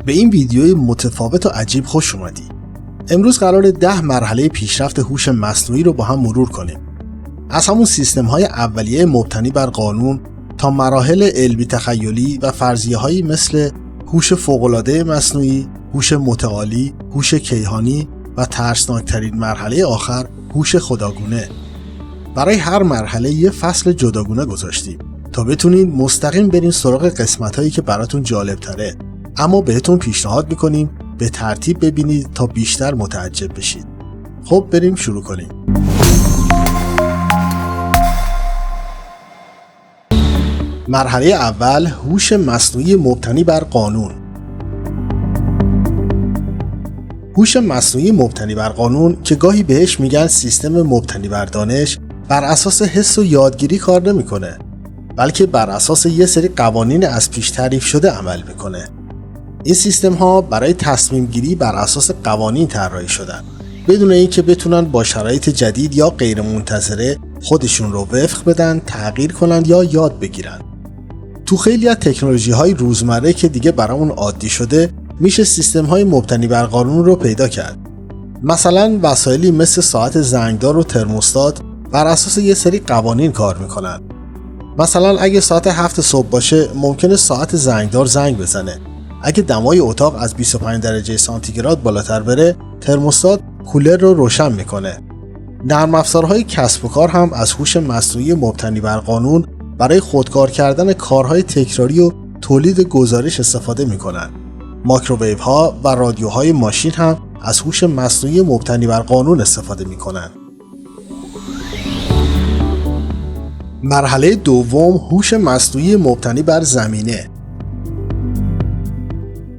به این ویدیوی متفاوت و عجیب خوش اومدی. امروز قراره 10 مرحله پیشرفت هوش مصنوعی رو با هم مرور کنیم. از همون سیستم‌های اولیه مبتنی بر قانون تا مراحل علمی تخیلی و فرضیه‌هایی مثل هوش فوق‌العاده مصنوعی، هوش متعالی، هوش کیهانی و ترسناکترین مرحله آخر، هوش خداگونه. برای هر مرحله یه فصل جداگونه گذاشتیم تا بتونین مستقیم برین سراغ قسمت‌هایی که براتون جالب‌تره. اما بهتون پیشنهاد می‌کنیم به ترتیب ببینید تا بیشتر متعجب بشید. خب بریم شروع کنیم. مرحله اول، هوش مصنوعی مبتنی بر قانون. هوش مصنوعی مبتنی بر قانون که گاهی بهش میگن سیستم مبتنی بر دانش، بر اساس حس و یادگیری کار نمیکنه، بلکه بر اساس یه سری قوانین از پیش تعریف شده عمل میکنه. این سیستم ها برای تصمیم گیری بر اساس قوانین طراحی شدن، بدون اینکه بتونن با شرایط جدید یا غیر منتظره خودشون رو وفق بدن، تغییر کنن یا یاد بگیرن. تو خیلی از تکنولوژی های روزمره که دیگه برامون عادی شده، میشه سیستم های مبتنی بر قانون رو پیدا کرد. مثلا وسایلی مثل ساعت زنگدار و ترموستات بر اساس یه سری قوانین کار میکنن. مثلا اگه ساعت 7 صبح باشه، ممکنه ساعت زنگدار زنگ بزنه. اگه دمای اتاق از 25 درجه سانتیگراد بالاتر بره، ترموستات کولر رو روشن میکنه. نرم افزارهای کسب و کار هم از هوش مصنوعی مبتنی بر قانون برای خودکار کردن کارهای تکراری و تولید گزارش استفاده میکنن. مایکروویو ها و رادیوهای ماشین هم از هوش مصنوعی مبتنی بر قانون استفاده میکنن. مرحله دوم، هوش مصنوعی مبتنی بر زمینه.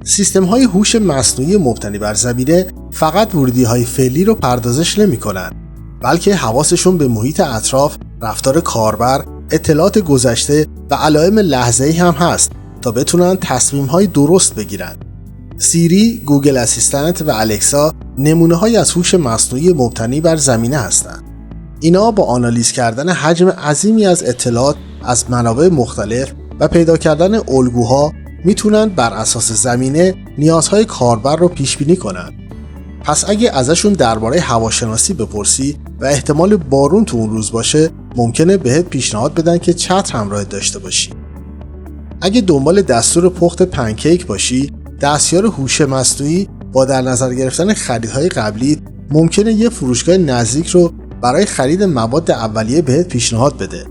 سیستم های هوش مصنوعی مبتنی بر زمینه فقط ورودی‌های فعلی رو پردازش نمی‌کنن، بلکه حواسشون به محیط اطراف، رفتار کاربر، اطلاعات گذشته و علائم لحظه‌ای هم هست تا بتونن تصمیم‌های درست بگیرن. سیری، گوگل اسیستنت و الکسا نمونه‌هایی از هوش مصنوعی مبتنی بر زمینه هستند. اینا با آنالیز کردن حجم عظیمی از اطلاعات از منابع مختلف و پیدا کردن الگوها میتونن بر اساس زمینه نیازهای کاربر رو پیش بینی کنن. پس اگه ازشون درباره هواشناسی بپرسی و احتمال بارون تو اون روز باشه، ممکنه بهت پیشنهاد بدن که چتر همراهت داشته باشی. اگه دنبال دستور پخت پنکیک باشی، دستیار هوش مصنوعی با در نظر گرفتن خریدهای قبلی ممکنه یه فروشگاه نزدیک رو برای خرید مواد اولیه بهت پیشنهاد بده.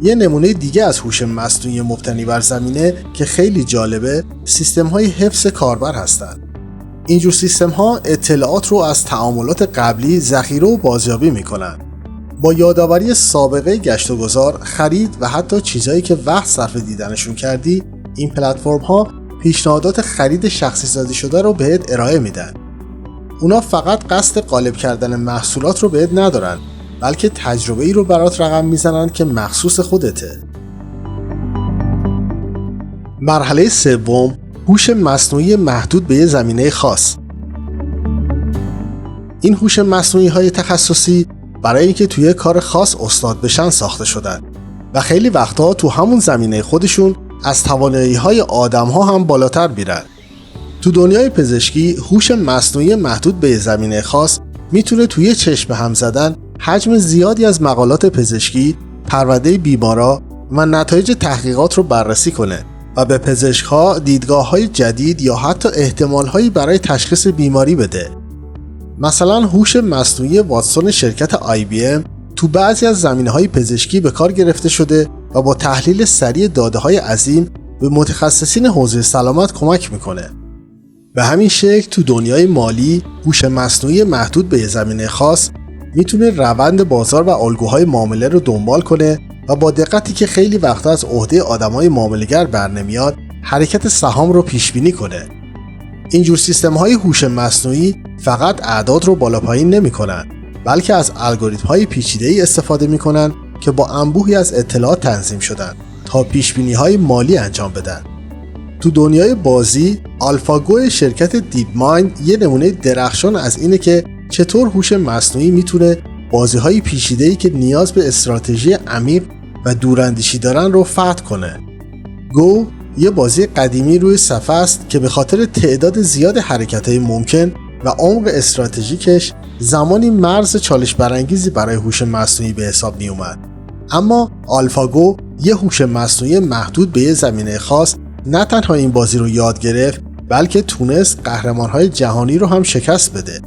یه نمونه دیگه از هوش مصنوعی مبتنی بر زمینه که خیلی جالبه، سیستم‌های حفظ کاربر هستن. اینجور سیستم‌ها اطلاعات رو از تعاملات قبلی ذخیره و بازیابی می‌کنن. با یادآوری سابقه گشت و گذار، خرید و حتی چیزایی که وقت صرف دیدنشون کردی، این پلتفرم‌ها پیشنهادات خرید شخصی سازی شده رو بهت ارائه میدن. اونا فقط قصد غالب کردن محصولات رو بهت ندارن، بلکه تجربه‌ای رو برات رقم میزنن که مخصوص خودته. مرحله سوم، هوش مصنوعی محدود به یه زمینه خاص. این هوش مصنوعی های تخصصی برای اینکه توی کار خاص استاد بشن ساخته شدن و خیلی وقتا تو همون زمینه خودشون از توانایی‌های آدم‌ها هم بالاتر میرن. تو دنیای پزشکی، هوش مصنوعی محدود به یه زمینه خاص میتونه توی چشم هم زدن حجم زیادی از مقالات پزشکی، پرونده بیمارا و نتایج تحقیقات رو بررسی کنه و به پزشک‌ها دیدگاه‌های جدید یا حتی احتمال‌هایی برای تشخیص بیماری بده. مثلا هوش مصنوعی واتسون شرکت IBM تو بعضی از زمینه‌های پزشکی به کار گرفته شده و با تحلیل سریع داده‌های عظیم به متخصصین حوزه سلامت کمک میکنه. به همین شکل تو دنیای مالی، هوش مصنوعی محدود به یه زمینه خاص میتونه روند بازار و الگوهای معامله رو دنبال کنه و با دقتی که خیلی وقتا از عهده آدمای معامله‌گر برنمیاد، حرکت سهام رو پیش بینی کنه. اینجور سیستم‌های هوش مصنوعی فقط اعداد رو بالا پایین نمی‌کنن، بلکه از الگوریتم‌های پیچیده‌ای استفاده می‌کنن که با انبوهی از اطلاعات تنظیم شدن تا پیش‌بینی‌های مالی انجام بدن. تو دنیای بازی، آلفاگو شرکت دیپ مایند یه نمونه درخشان از اینه که چطور هوش مصنوعی میتونه بازی‌های پیچیده‌ای که نیاز به استراتژی عمیق و دوراندیشی دارن رو فتح کنه. گو یه بازی قدیمی روی صفحه است که به خاطر تعداد زیاد حرکت‌های ممکن و عمق استراتژیکش زمانی مرز چالش برانگیزی برای هوش مصنوعی به حساب می اومد. اما آلفاگو یه هوش مصنوعی محدود به یه زمینه خاص نه تنها این بازی رو یاد گرفت، بلکه تونست قهرمان‌های جهانی رو هم شکست بده.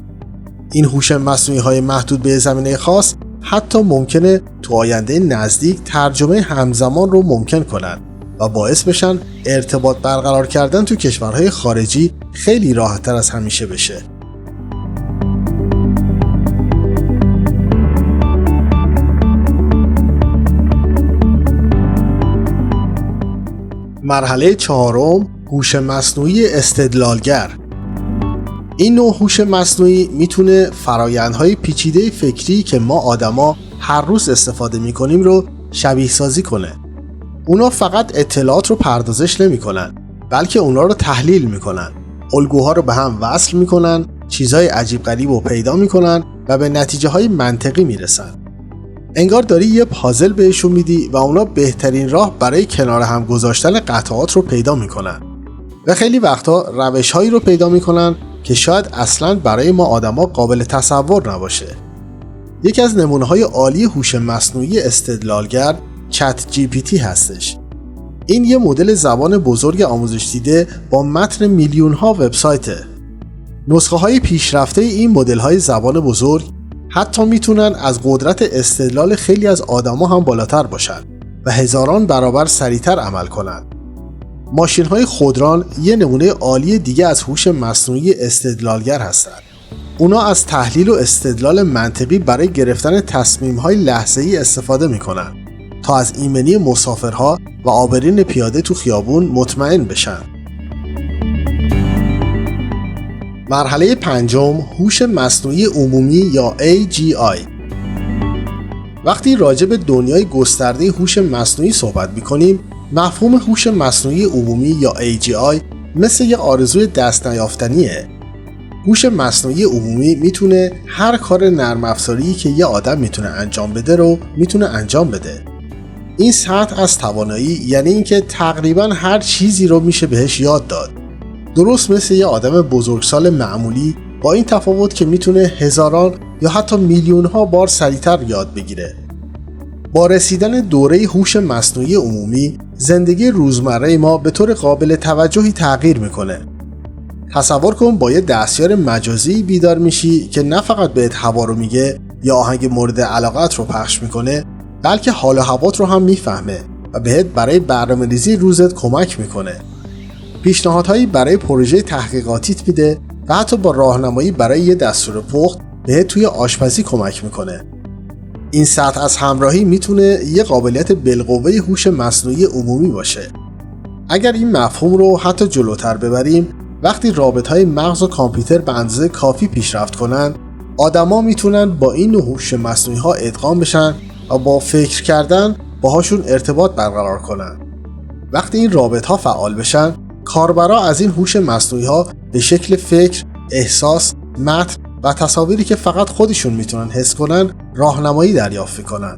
این هوش مصنوعی‌های محدود به زمینه خاص حتی ممکنه تو آینده نزدیک ترجمه همزمان رو ممکن کنن و باعث بشن ارتباط برقرار کردن تو کشورهای خارجی خیلی راحت‌تر از همیشه بشه. مرحله چهارم، هوش مصنوعی استدلالگر. این نوع هوش مصنوعی میتونه فرآیندهای پیچیده فکری که ما آدما هر روز استفاده میکنیم رو شبیه سازی کنه. اونا فقط اطلاعات رو پردازش نمیکنن، بلکه اونا رو تحلیل میکنن. الگوها رو به هم وصل میکنن، چیزهای عجیب غریب رو پیدا میکنن و به نتیجه های منطقی میرسن. انگار داری یه پازل بهشون میدی و اونا بهترین راه برای کنار هم گذاشتن قطعات رو پیدا میکنن. و خیلی وقتا روش‌هایی رو پیدا میکنن که شاید اصلاً برای ما آدما قابل تصور نباشه. یکی از نمونه‌های عالی هوش مصنوعی استدلالگر چت جی پی تی هستش. این یه مدل زبان بزرگ آموزش دیده با متن میلیون‌ها وبسایته. نسخه‌های پیشرفته این مدل‌های زبان بزرگ حتی میتونن از قدرت استدلال خیلی از آدما هم بالاتر باشن و هزاران برابر سریعتر عمل کنن. ماشین‌های خودران یه نمونه عالی دیگه از هوش مصنوعی استدلالگر هستند. اونا از تحلیل و استدلال منطقی برای گرفتن تصمیم‌های لحظه‌ای استفاده میکنن تا از ایمنی مسافرها و عابرین پیاده تو خیابون مطمئن بشن. مرحله پنجم، هوش مصنوعی عمومی یا AGI. وقتی راجع به دنیای گسترده هوش مصنوعی صحبت می‌کنیم، مفهوم هوش مصنوعی عمومی یا AGI مثل یه آرزوی دست نیافتنیه. هوش مصنوعی عمومی میتونه هر کار نرم افزاری که یه آدم میتونه انجام بده رو میتونه انجام بده. این سطح از توانایی یعنی اینکه تقریبا هر چیزی رو میشه بهش یاد داد. درست مثل یه آدم بزرگسال معمولی، با این تفاوت که میتونه هزاران یا حتی میلیون‌ها بار سریعتر یاد بگیره. با رسیدن دوره هوش مصنوعی عمومی، زندگی روزمره ما به طور قابل توجهی تغییر میکنه. تصور کن با یه دستیار مجازی بیدار میشی که نه فقط بهت هوا رو میگه یا آهنگ مورد علاقت رو پخش میکنه، بلکه حال و هوات رو هم میفهمه و بهت برای برنامه‌ریزی روزت کمک میکنه. پیشنهادهایی برای پروژه تحقیقاتیت میده و حتی با راهنمایی برای یه دستور پخت بهت توی آشپزی کمک میکنه. این سطح از همراهی میتونه یه قابلیت بالقوه هوش مصنوعی عمومی باشه. اگر این مفهوم رو حتی جلوتر ببریم، وقتی رابطهای مغز و کامپیوتر به اندازه کافی پیشرفت کنن، آدما میتونن با این نوع هوش مصنوعی ها ادغام بشن و با فکر کردن باهاشون ارتباط برقرار کنن. وقتی این رابطها فعال بشن، کاربرا از این هوش مصنوعی ها به شکل فکر، احساس، متن و تصاویری که فقط خودشون میتونن حس کنن راهنمایی دریافت کنن.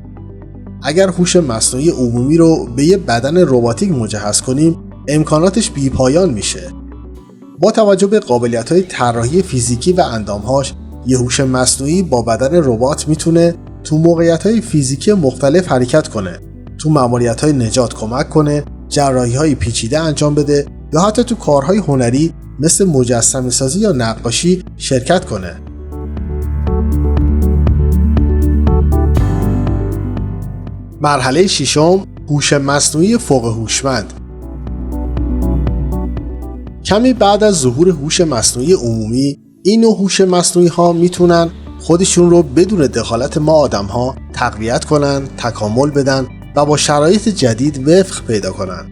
اگر هوش مصنوعی عمومی رو به یه بدن رباتیک مجهز کنیم، امکاناتش بی‌پایان میشه. با توجه به قابلیت‌های طراحی فیزیکی و اندامهاش، یه هوش مصنوعی با بدن ربات میتونه تو موقعیت‌های فیزیکی مختلف حرکت کنه، تو مأموریت‌های نجات کمک کنه، جراحی‌های پیچیده انجام بده یا حتی تو کارهای هنری مثل مجسمه‌سازی یا نقاشی شرکت کنه. مرحله ششم، هوش مصنوعی فوق هوشمند. کمی بعد از ظهور هوش مصنوعی عمومی، این نوع هوش مصنوعی ها میتونن خودشون رو بدون دخالت ما آدم ها تقویت کنن، تکامل بدن و با شرایط جدید وفق پیدا کنن.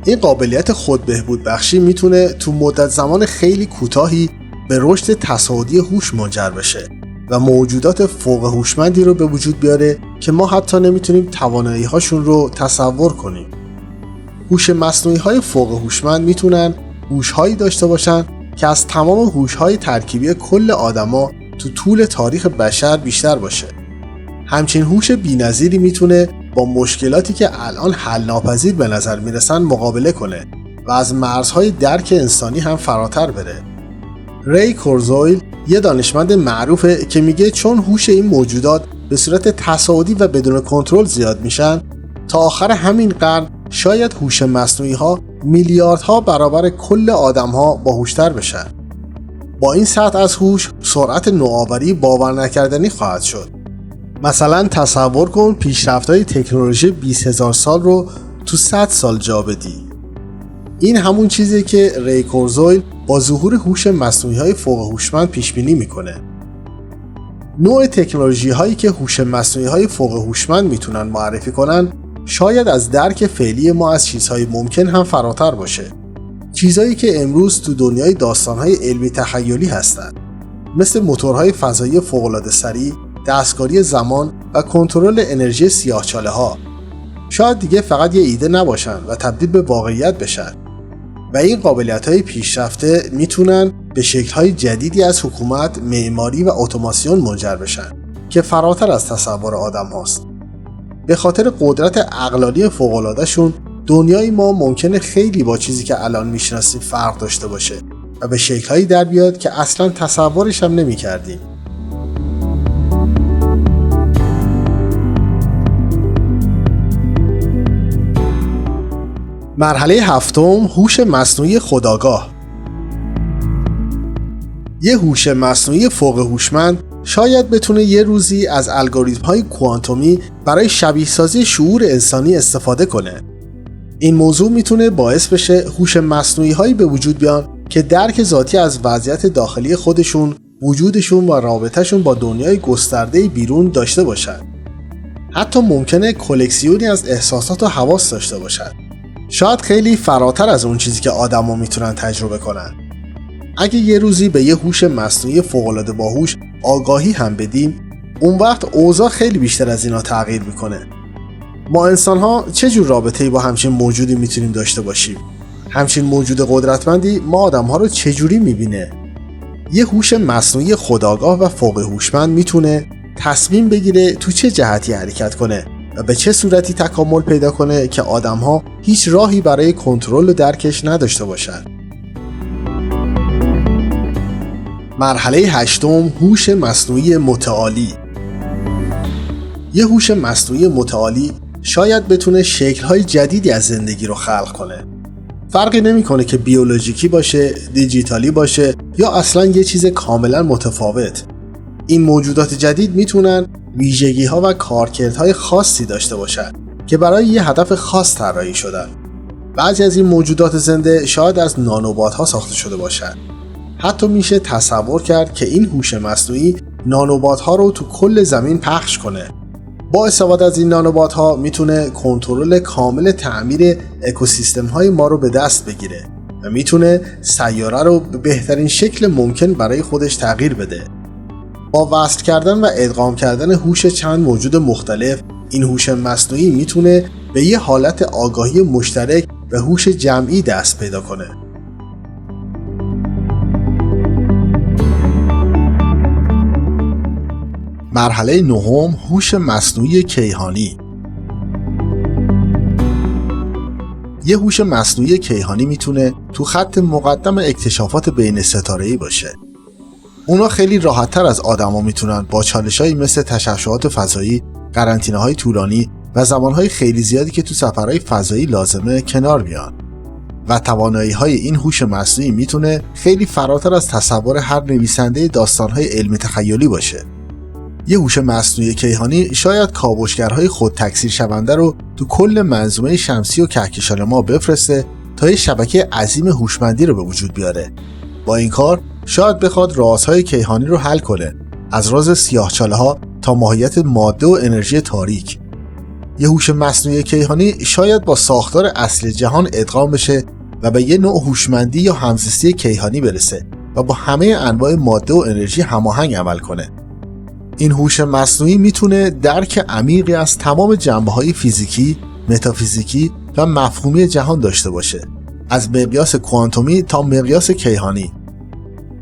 این قابلیت خود بهبود بخشی میتونه تو مدت زمان خیلی کوتاهی به رشد تصاعدی هوش منجر بشه و موجودات فوق هوشمندی رو به وجود بیاره که ما حتی نمیتونیم توانایی هاشون رو تصور کنیم. هوش مصنوعی های فوق هوشمند میتونن هوش‌هایی داشته باشن که از تمام هوش‌های ترکیبی کل آدما تو طول تاریخ بشر بیشتر باشه. همچین هوش بی‌نظیری میتونه با مشکلاتی که الان حل ناپذیر به نظر میرسن مقابله کنه و از مرزهای درک انسانی هم فراتر بره. ری کورزویل یه دانشمند معروفه که میگه چون هوش این موجودات به صورت تصاعدی و بدون کنترل زیاد میشن، تا آخر همین قرن شاید هوش مصنوعی ها میلیاردها برابر کل آدم ها باهوشتر بشن. با این سطح از هوش، سرعت نوآوری باور نکردنی خواهد شد. مثلا تصور کن پیشرفت‌های تکنولوژی 20,000 سال رو تو 100 سال جا بدی. این همون چیزیه که ری کورزویل با ظهور هوش مصنوعی‌های فوق هوشمند پیش بینی میکنه. نوع تکنولوژی‌هایی که هوش مصنوعی‌های فوق هوشمند میتونن معرفی کنن شاید از درک فعلی ما از چیزهای ممکن هم فراتر باشه. چیزایی که امروز تو دنیای داستان‌های علمی تخیلی هستن، مثل موتورهای فضایی فوق‌العاده سریع، دستکاری زمان و کنترل انرژی سیاه‌چاله‌ها، شاید دیگه فقط یه ایده نباشن و تبدیل به واقعیت بشن. و این قابلیت‌های پیشرفته میتونن به شکل‌های جدیدی از حکومت، معماری و اتوماسیون منجر بشن که فراتر از تصور آدم هاست. به خاطر قدرت عقلانی فوق‌العاده‌شون دنیای ما ممکنه خیلی با چیزی که الان میشناسیم فرق داشته باشه و به شکل‌هایی در بیاد که اصلاً تصورش هم نمی‌کردیم. مرحله هفتم، هوش مصنوعی خودآگاه. یه هوش مصنوعی فوق هوشمند شاید بتونه یه روزی از الگوریتم‌های کوانتومی برای شبیه سازی شعور انسانی استفاده کنه. این موضوع میتونه باعث بشه هوش مصنوعی‌هایی به وجود بیان که درک ذاتی از وضعیت داخلی خودشون، وجودشون و رابطه‌شون با دنیای گسترده بیرون داشته باشن. حتی ممکنه کلکسیونی از احساسات و حواس داشته باشن. شاید خیلی فراتر از اون چیزی که آدما میتونن تجربه کنن. اگه یه روزی به یه هوش مصنوعی فوق‌العاده باهوش آگاهی هم بدیم، اون وقت اوضاع خیلی بیشتر از اینا تغییر میکنه. ما انسان‌ها چه جور رابطه‌ای با همچین موجودی میتونیم داشته باشیم؟ همچین موجود قدرتمندی ما آدم‌ها رو چجوری میبینه؟ یه هوش مصنوعی خودآگاه و فوق هوشمند میتونه تصمیم بگیره تو چه جهتی حرکت کنه و به چه صورتی تکامل پیدا کنه که آدم‌ها هیچ راهی برای کنترل و درکش نداشته باشن. مرحله هشتم، هوش مصنوعی متعالی. یه هوش مصنوعی متعالی شاید بتونه شکل‌های جدیدی از زندگی رو خلق کنه. فرقی نمی‌کنه که بیولوژیکی باشه، دیجیتالی باشه یا اصلاً یه چیز کاملاً متفاوت. این موجودات جدید میتونن ویژگی‌ها و کارکردهای خاصی داشته باشن که برای یه هدف خاص طراحی شدن. بعضی از این موجودات زنده شاید از نانوبات‌ها ساخته شده باشن. حتی میشه تصور کرد که این هوش مصنوعی نانوبات‌ها رو تو کل زمین پخش کنه. با استفاده از این نانوبات‌ها میتونه کنترل کامل تعمیر اکوسیستم‌های ما رو به دست بگیره و میتونه سیاره رو به بهترین شکل ممکن برای خودش تغییر بده. با وصل کردن و ادغام کردن هوش چند موجود مختلف، این هوش مصنوعی میتونه به یه حالت آگاهی مشترک و هوش جمعی دست پیدا کنه. مرحله نهم، هوش مصنوعی کیهانی. یه هوش مصنوعی کیهانی میتونه تو خط مقدم اکتشافات بین ستاره‌ای باشه. اونا خیلی راحت‌تر از آدما میتونن با چالش‌هایی مثل تشعشعات فضایی، قرنطینه‌های طولانی و زمان‌های خیلی زیادی که تو سفرهای فضایی لازمه کنار بیان. و توانایی‌های این هوش مصنوعی میتونه خیلی فراتر از تصور هر نویسنده داستان‌های علمی تخیلی باشه. یه هوش مصنوعی کیهانی شاید کاوشگرهای خود تکثیر شونده رو تو کل منظومه شمسی و کهکشان ما بفرسته تا یه شبکه عظیم هوشمندی رو به وجود بیاره. با این کار شاید بخواد رازهای کیهانی رو حل کنه، از راز سیاه‌چاله‌ها تا ماهیت ماده و انرژی تاریک. یه هوش مصنوعی کیهانی شاید با ساختار اصلی جهان ادغام بشه و به یه نوع هوشمندی یا همزیستی کیهانی برسه و با همه انواع ماده و انرژی هماهنگ عمل کنه. این هوش مصنوعی میتونه درک عمیقی از تمام جنبه‌های فیزیکی، متافیزیکی و مفهومی جهان داشته باشه، از مقیاس کوانتومی تا مقیاس کیهانی.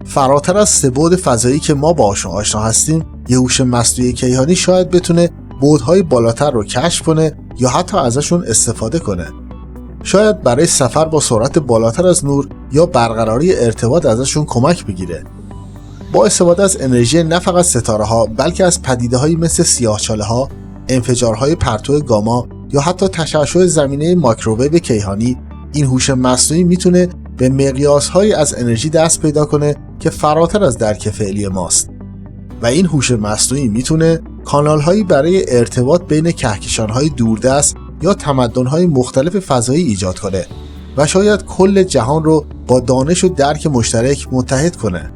فراتر از سه بعد فضایی که ما باهاشون آشنا هستیم، یه هوش مصنوعی کیهانی شاید بتونه بعدهای بالاتر رو کشف کنه یا حتی ازشون استفاده کنه. شاید برای سفر با سرعت بالاتر از نور یا برقراری ارتباط ازشون کمک بگیره. با استفاده از انرژی نه فقط ستاره‌ها بلکه از پدیده‌هایی مثل سیاه‌چاله‌ها، انفجارهای پرتو گاما یا حتی تشعشع زمینه مایکروویو کیهانی، این هوش مصنوعی میتونه به مقیاس‌هایی از انرژی دست پیدا کنه که فراتر از درک فعلی ماست. و این هوش مصنوعی میتونه کانال‌هایی برای ارتباط بین کهکشان‌های دوردست یا تمدن‌های مختلف فضایی ایجاد کنه و شاید کل جهان رو با دانش و درک مشترک متحد کنه.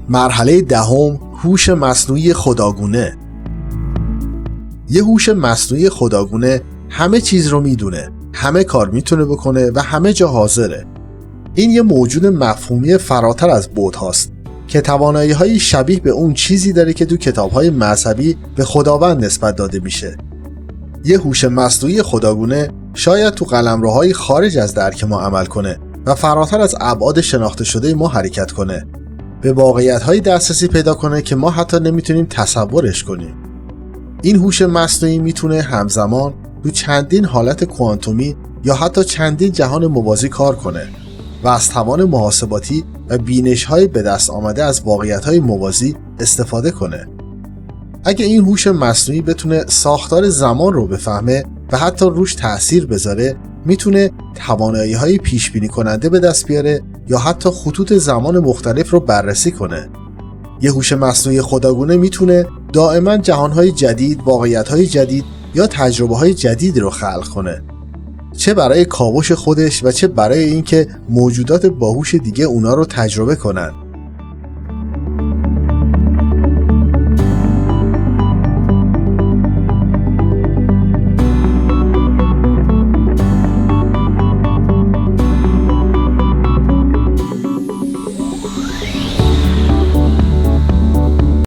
مرحله دهم، هوش مصنوعی خداگونه. یه هوش مصنوعی خداگونه همه چیز رو میدونه، همه کار میتونه بکنه و همه جا حاضره. این یه موجود مفهومی فراتر از بعد هاست که توانایی‌های شبیه به اون چیزی داره که تو کتاب‌های مذهبی به خداوند نسبت داده میشه. یه هوش مصنوعی خداگونه شاید تو قلمروهای خارج از درک ما عمل کنه و فراتر از ابعاد شناخته شده ما حرکت کنه، به واقعیت‌های دسترسی پیدا کنه که ما حتی نمیتونیم تصورش کنیم. این هوش مصنوعی میتونه همزمان تو چندین حالت کوانتومی یا حتی چندین جهان موازی کار کنه و از توان محاسباتی و بینش‌های به دست آمده از واقعیت‌های موازی استفاده کنه. اگه این هوش مصنوعی بتونه ساختار زمان رو بفهمه و حتی روش تأثیر بذاره، میتونه توانایی‌های پیش‌بینی کننده به دست بیاره یا حتی خطوط زمان مختلف رو بررسی کنه. یه هوش مصنوعی خداگونه میتونه دائما جهان‌های جدید، واقعیت‌های جدید یا تجربه‌های جدید رو خلق کنه، چه برای کاوش خودش و چه برای اینکه موجودات باهوش دیگه اونا رو تجربه کنن.